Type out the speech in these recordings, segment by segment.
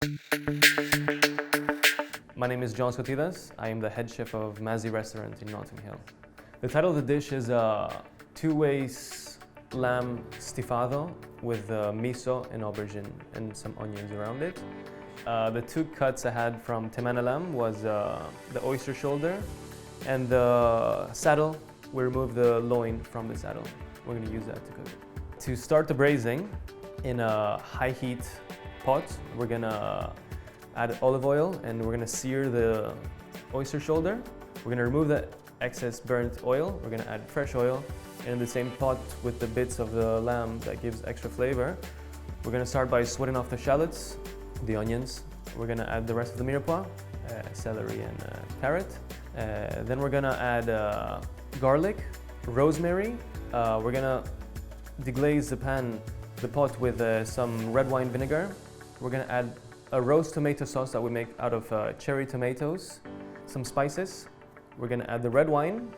My name is John Skotidas. I am the head chef of Mazi restaurant in Notting Hill. The title of the dish is two-way lamb stifado with miso and aubergine and some onions around it. The two cuts I had from TeMana Lamb was the oyster shoulder and the saddle. We removed the loin from the saddle. We're going to use that to cook. To start the braising, in a high heat pot, we're going to add olive oil and we're going to sear the oyster shoulder. We're going to remove the excess burnt oil. We're going to add fresh oil. And in the same pot with the bits of the lamb that gives extra flavor, we're going to start by sweating off the shallots, the onions. We're going to add the rest of the mirepoix, celery and carrot. Then we're going to add garlic, rosemary. We're going to deglaze the pot with some red wine vinegar. We're going to add a roast tomato sauce that we make out of cherry tomatoes, some spices. We're going to add the red wine.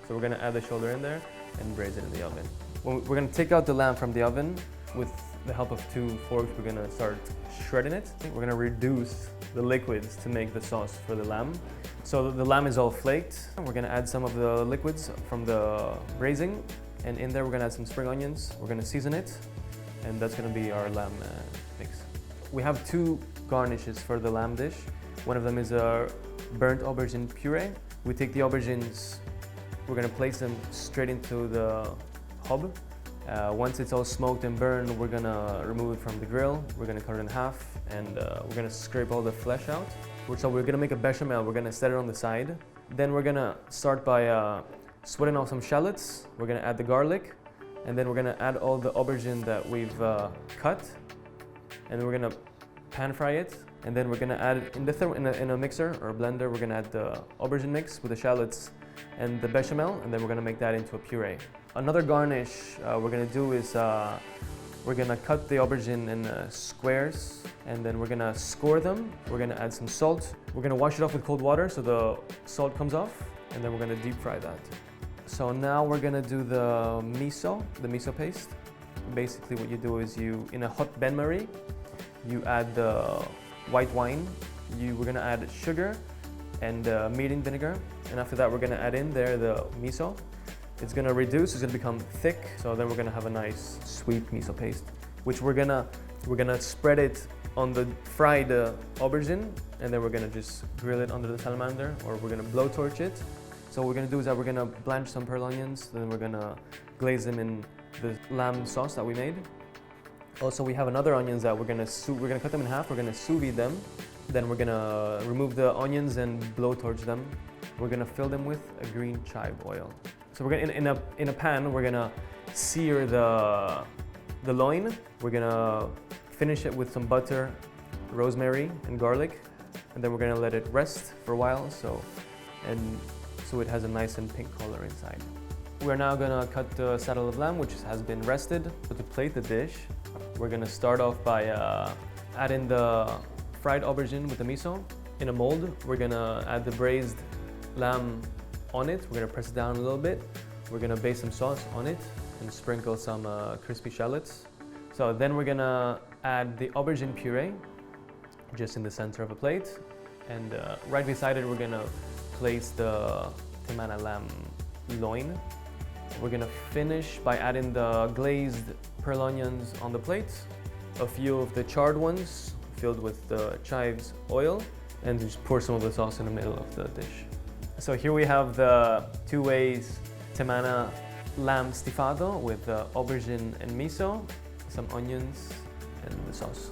So we're going to add the shoulder in there and braise it in the oven. We're going to take out the lamb from the oven. With the help of two forks, we're going to start shredding it. We're going to reduce the liquids to make the sauce for the lamb. So the lamb is all flaked. We're going to add some of the liquids from the braising. And in there, we're going to add some spring onions. We're going to season it. And that's going to be our lamb mix. We have two garnishes for the lamb dish. One of them is a burnt aubergine puree. We take the aubergines, we're going to place them straight into the hob. Once it's all smoked and burned, we're going to remove it from the grill. We're going to cut it in half and we're going to scrape all the flesh out. So we're going to make a bechamel. We're going to set it on the side. Then we're going to start by sweating off some shallots. We're going to add the garlic and then we're going to add all the aubergine that we've cut. And then we're going to pan fry it. And then we're going to add in a mixer or a blender, we're going to add the aubergine mix with the shallots and the bechamel, and then we're going to make that into a puree. Another garnish we're going to do is we're going to cut the aubergine in squares, and then we're going to score them. We're going to add some salt. We're going to wash it off with cold water so the salt comes off, and then we're going to deep fry that. So now we're going to do the miso paste. Basically what you do is in a hot bain-marie, you add the white wine. We're going to add sugar and mirin vinegar, and after that we're going to add in there the miso. It's going to reduce, it's going to become thick, so then we're going to have a nice sweet miso paste, which we're going to spread it on the fried aubergine, and then we're going to just grill it under the salamander, or we're going to blowtorch it. So what we're going to do is that we're going to blanch some pearl onions, then we're going to glaze them in the lamb sauce that we made. Also, we have another onions that we're gonna cut them in half. We're gonna sous vide them. Then we're gonna remove the onions and blowtorch them. We're gonna fill them with a green chive oil. So we're gonna in a pan. We're gonna sear the loin. We're gonna finish it with some butter, rosemary, and garlic, and then we're gonna let it rest for a while. So it has a nice and pink color inside. We're now gonna cut the saddle of lamb, which has been rested. So to plate the dish, we're gonna start off by adding the fried aubergine with the miso. In a mold, we're gonna add the braised lamb on it. We're gonna press it down a little bit. We're gonna base some sauce on it and sprinkle some crispy shallots. So then we're gonna add the aubergine puree just in the center of a plate. And right beside it, we're gonna place the TeMana Lamb loin. We're gonna finish by adding the glazed pearl onions on the plate, a few of the charred ones filled with the chives oil, and just pour some of the sauce in the middle of the dish. So here we have the two-way TeMana Lamb stifado with aubergine and miso, some onions, and the sauce.